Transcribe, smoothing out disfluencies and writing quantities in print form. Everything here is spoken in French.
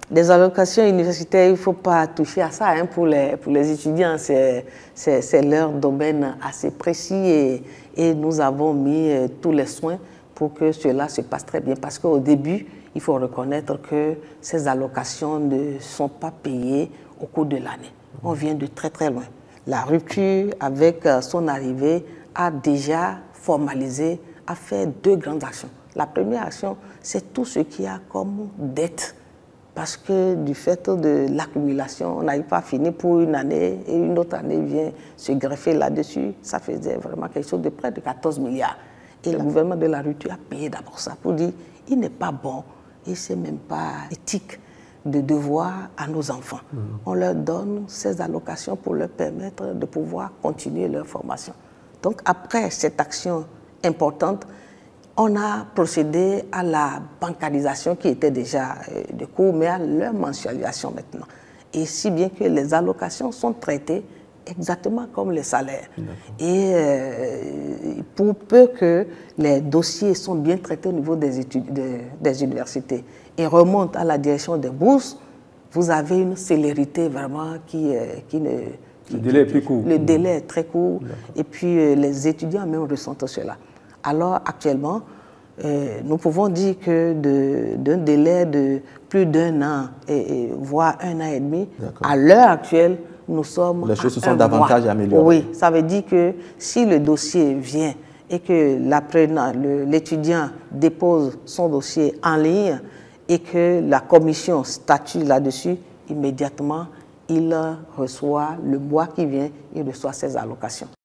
Les allocations universitaires, il ne faut pas toucher à ça hein, pour les étudiants. C'est leur domaine assez précis et nous avons mis tous les soins pour que cela se passe très bien. Parce qu'au début, il faut reconnaître que ces allocations ne sont pas payées au cours de l'année. On vient de très très loin. La rupture, avec son arrivée, a déjà formalisé, a fait deux grandes actions. La première action, c'est tout ce qu'il y a comme dette. Parce que du fait de l'accumulation, on n'arrive pas à finir pour une année et une autre année vient se greffer là-dessus. Ça faisait vraiment quelque chose de près de 14 milliards. Et le gouvernement de la rupture a payé d'abord ça pour dire il n'est pas bon et ce n'est même pas éthique de devoir à nos enfants. On leur donne ces allocations pour leur permettre de pouvoir continuer leur formation. Donc après cette action importante, on a procédé à la bancarisation qui était déjà de cours, mais à leur mensualisation maintenant. Et si bien que les allocations sont traitées exactement comme les salaires. Et pour peu que les dossiers sont bien traités au niveau des universités et remontent à la direction des bourses, vous avez une célérité vraiment le délai est plus court. Le délai est très court et puis les étudiants même ressentent cela. Alors actuellement, nous pouvons dire que d'un délai de plus d'un an, voire un an et demi, à l'heure actuelle, nous sommes les choses se sont davantage améliorées. Oui, ça veut dire que si le dossier vient et que l'apprenant, l'étudiant dépose son dossier en ligne et que la commission statue là-dessus, immédiatement, il reçoit le mois qui vient, il reçoit ses allocations.